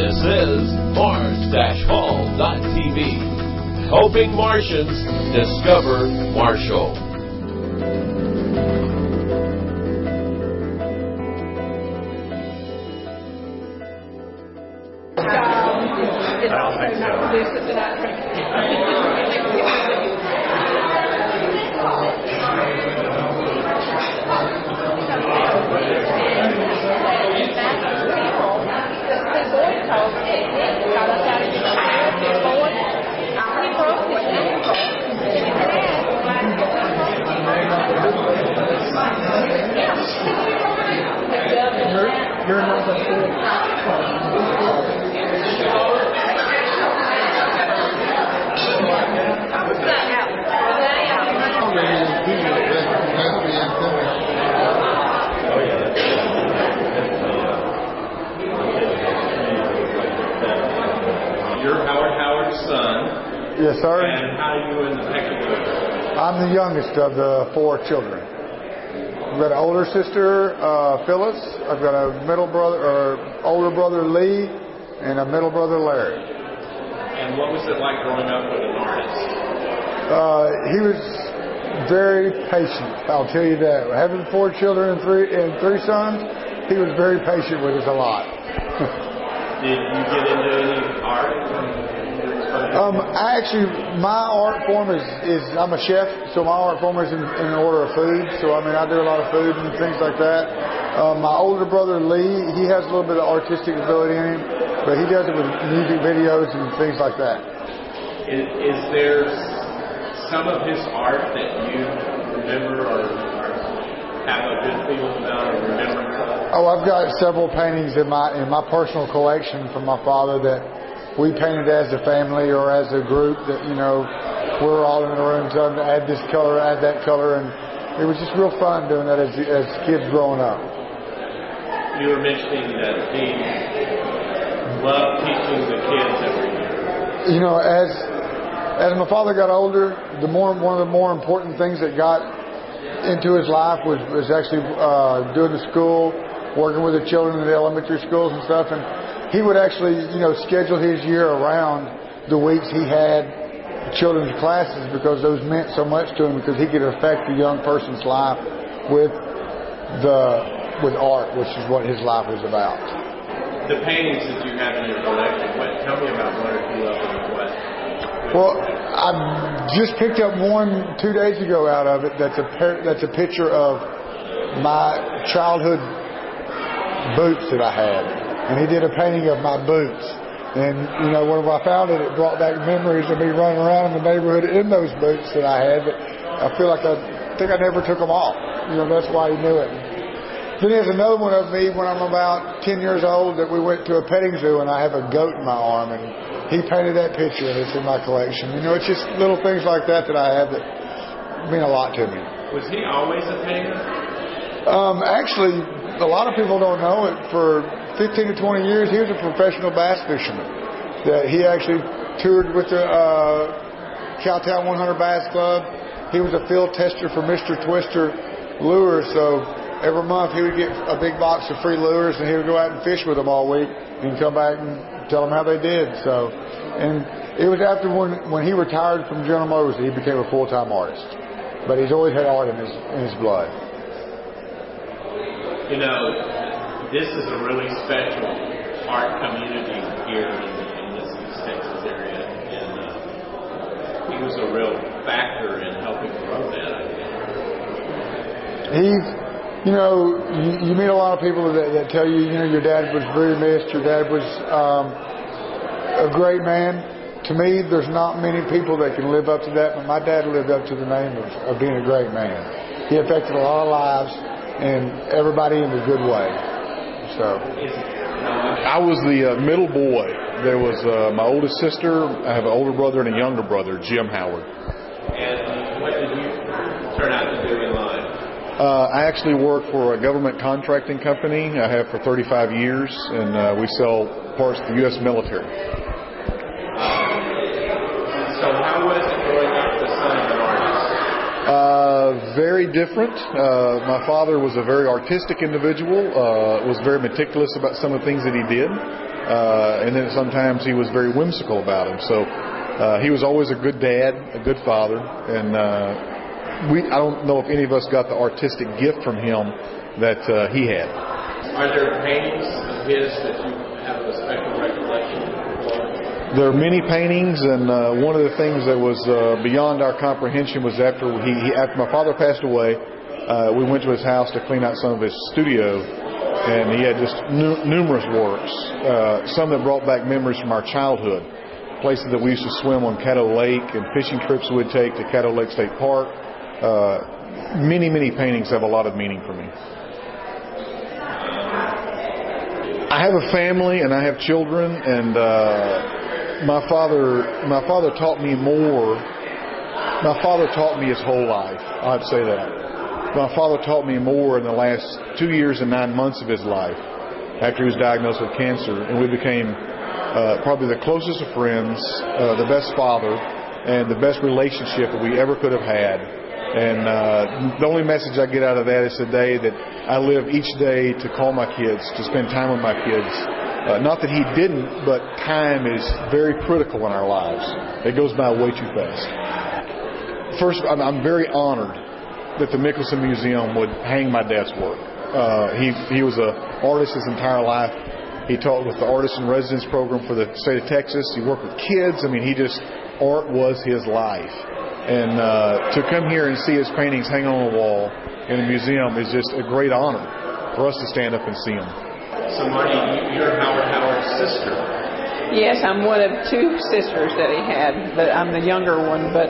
This is Mars-Hall.tv, helping Martians discover Marshall. It's also not produced at the night. You're number 4. You're Howard's son. Yes, sir. And how are you in the pecking order? I'm the youngest of the 4 children. I've got an older sister, Phyllis. I've got a older brother, Lee, and a middle brother, Larry. And what was it like growing up with an artist? He was very patient. I'll tell you that. Having 4 children and three sons, he was very patient with us a lot. Did you get into any art? My art form is I'm a chef, so my art form is in order of food. So I do a lot of food and things like that. My older brother Lee, he has a little bit of artistic ability in him, but he does it with music videos and things like that. Is there some of his art that you remember or have a good feeling about or remember? Oh, I've got several paintings in my personal collection from my father that we painted as a family or as a group that, we're all in the room telling to add this color, add that color, and it was just real fun doing that as kids growing up. You were mentioning that he loved teaching the kids every year. As my father got older, one of the more important things that got into his life was actually doing the school, working with the children in the elementary schools and stuff, and he would actually, schedule his year around the weeks he had children's classes because those meant so much to him because he could affect the young person's life with art, which is what his life was about. The paintings that you have in your collection, tell me about one or two of them and what. Well, I just picked up one 2 days ago out of it. That's a picture of my childhood boots that I had, and he did a painting of my boots. And when I found it, it brought back memories of me running around in the neighborhood in those boots that I had. But I feel like I never took them off. That's why he knew it. Then there's another one of me when I'm about 10 years old that we went to a petting zoo and I have a goat in my arm, and he painted that picture and it's in my collection. It's just little things like that I have that mean a lot to me. Was he always a painter? Actually, a lot of people don't know it. For 15 to 20 years, he was a professional bass fisherman. That he actually toured with the Cowtown 100 Bass Club. He was a field tester for Mr. Twister lures, so every month he would get a big box of free lures and he would go out and fish with them all week and come back and tell them how they did. So, and it was after when he retired from General Motors that he became a full-time artist. But he's always had art in his blood. This is a really special art community here in this East Texas area, and he was a real factor in helping grow that, I think. You meet a lot of people that tell you, your dad was very missed, your dad was a great man. To me, there's not many people that can live up to that, but my dad lived up to the name of being a great man. He affected a lot of lives and everybody in a good way. So, I was the middle boy. There was my oldest sister. I have an older brother and a younger brother, Jim Howard. And what did you turn out to do in life? I actually work for a government contracting company. I have for 35 years, and we sell parts to the U.S. military. So how was it growing up the son of an artist? Very different. My father was a very artistic individual, was very meticulous about some of the things that he did. and then sometimes he was very whimsical about him. So he was always a good dad, a good father, and I don't know if any of us got the artistic gift from him that he had. Are there paintings of his that you have a special recollection for? There are many paintings, and one of the things that was beyond our comprehension was after my father passed away, we went to his house to clean out some of his studio, and he had just numerous works, some that brought back memories from our childhood, places that we used to swim on Caddo Lake and fishing trips we'd take to Caddo Lake State Park. Many paintings have a lot of meaning for me. I have a family and I have children, and my father taught me more. My father taught me his whole life. I'd say that. My father taught me more in the last 2 years and 9 months of his life after he was diagnosed with cancer, and we became probably the closest of friends, the best father, and the best relationship that we ever could have had. And the only message I get out of that is today that I live each day to call my kids, to spend time with my kids. Not that he didn't, but time is very critical in our lives. It goes by way too fast. First, I'm very honored that the Michelson Museum would hang my dad's work. He was an artist his entire life. He taught with the Artist in Residence program for the state of Texas. He worked with kids. I mean, art was his life. And to come here and see his paintings hang on the wall in a museum is just a great honor for us to stand up and see them. So, Marty, you're Howard's sister. Yes, I'm one of 2 sisters that he had, but I'm the younger one. But,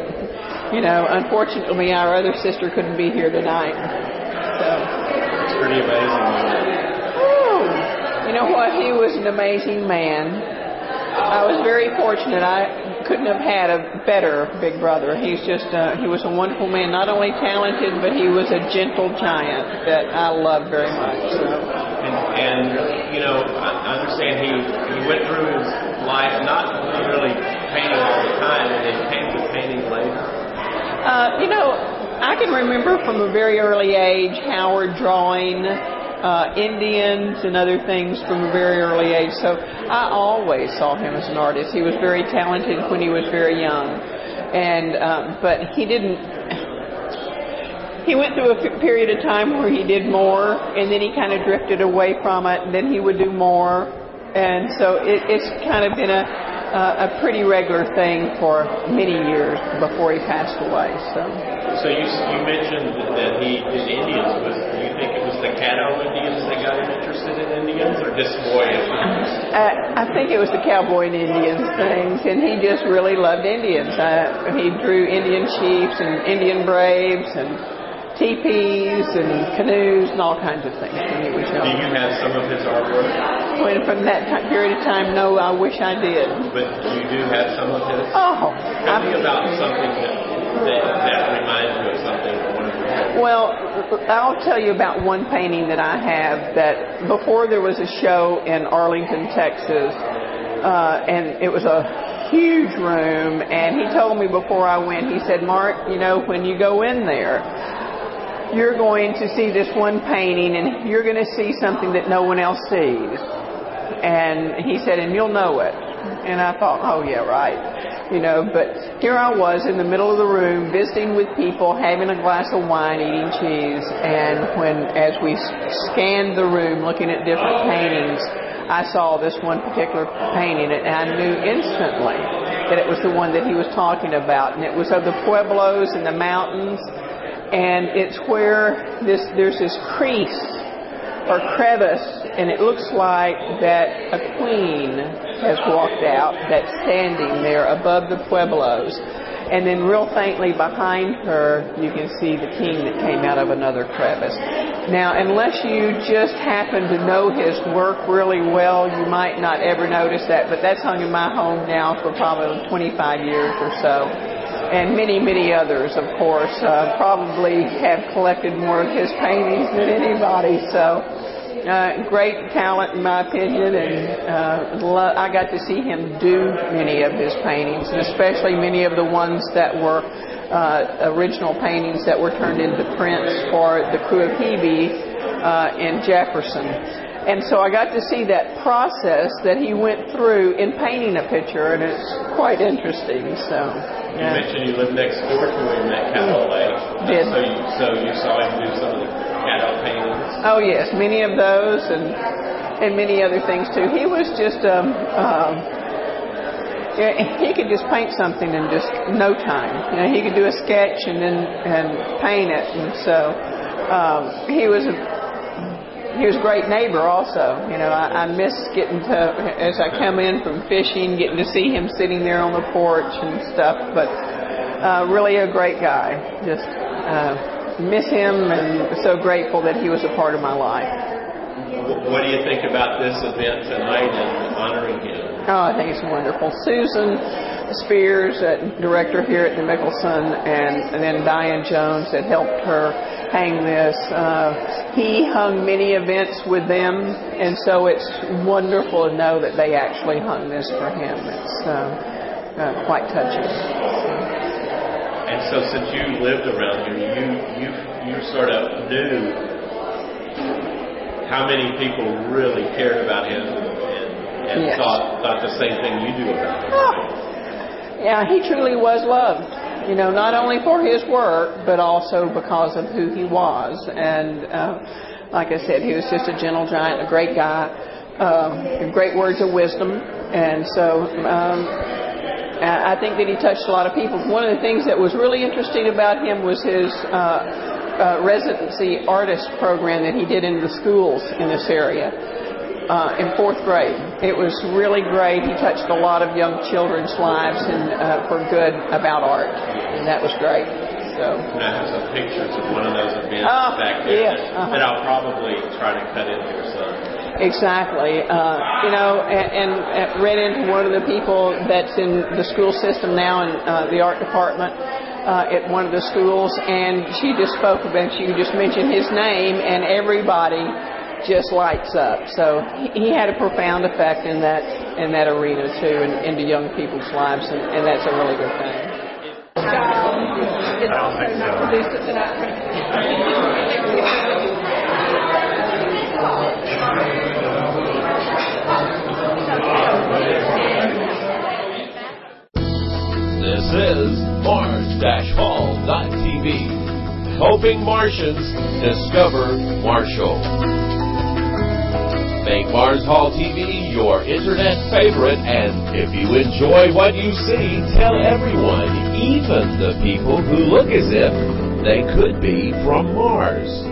unfortunately, our other sister couldn't be here tonight. So it's pretty amazing. Oh, you know what? He was an amazing man. I was very fortunate. I couldn't have had a better big brother. He was a wonderful man, not only talented, but he was a gentle giant that I loved very much. So. And I understand he went through his life not really painting all the time, and then came to painting later. I can remember from a very early age Howard drawing Indians and other things from a very early age. So I always saw him as an artist. He was very talented when he was very young, and but he didn't. He went through a period of time where he did more, and then he kind of drifted away from it, and then he would do more, and so it's kind of been a pretty regular thing for many years before he passed away. So you mentioned that he did Indians. Do you think it was the Caddo Indians that got him interested in Indians, or just boy Indians? I think it was the cowboy and Indians things, and he just really loved Indians. He drew Indian chiefs and Indian braves and teepees and canoes and all kinds of things when he was young. Do you have some of his artwork? When from that period of time, no, I wish I did. But you do have some of his? Oh. Tell me about something that reminds you of something wonderful. Well, I'll tell you about one painting that I have that before there was a show in Arlington, Texas, and it was a huge room, and he told me before I went, he said, Mark, when you go in there, you're going to see this one painting, and you're going to see something that no one else sees. And he said, and you'll know it. And I thought, oh, yeah, right. But here I was in the middle of the room visiting with people, having a glass of wine, eating cheese. And as we scanned the room looking at different paintings, I saw this one particular painting, and I knew instantly that it was the one that he was talking about. And it was of the pueblos and the mountains. And it's where there's this crease or crevice, and it looks like that a queen has walked out that's standing there above the pueblos. And then real faintly behind her, you can see the king that came out of another crevice. Now, unless you just happen to know his work really well, you might not ever notice that, but that's hung in my home now for probably 25 years or so. And many others, of course, probably have collected more of his paintings than anybody. So, great talent in my opinion, and I got to see him do many of his paintings, and especially many of the ones that were original paintings that were turned into prints for the crew of Hebe in Jefferson. And so I got to see that process that he went through in painting a picture, and it's quite interesting. So you mentioned you lived next door to him at Cattle Lake. Did. So you saw him do some of the cattle paintings? Oh yes, many of those, and many other things too. He was just he could just paint something in just no time. You know, he could do a sketch and paint it, and so he was a great neighbor also. You know, I miss getting to, as I come in from fishing, getting to see him sitting there on the porch and stuff, but really a great guy. Just miss him, and so grateful that he was a part of my life. What do you think about this event tonight and honoring him? Oh, I think it's wonderful. Susan Spears, director here at the Michelson, and then Diane Jones that helped her hang this. He hung many events with them, and so it's wonderful to know that they actually hung this for him. It's quite touching. And so since you lived around here, you sort of knew how many people really cared about him and yes. thought the same thing you do about him. Oh. Yeah, he truly was loved. You know, not only for his work, but also because of who he was. And like I said, he was just a gentle giant, a great guy, great words of wisdom. And so I think that he touched a lot of people. One of the things that was really interesting about him was his residency artist program that he did in the schools in this area. In 4th grade. It was really great. He touched a lot of young children's lives and for good about art, and that was great. So I have some pictures of one of those events back there that I'll probably try to cut in here some. Exactly. You know, and ran into one of the people that's in the school system now in the art department at one of the schools, and she just spoke about, she just mentioned his name, and everybody just lights up. So he had a profound effect in that arena too, and into young people's lives, and that's a really good thing. It's also not produced at the This is Mars-Hall.tv, helping Martians discover Marshall. Make Mars Hall TV your internet favorite, and if you enjoy what you see, tell everyone, even the people who look as if they could be from Mars.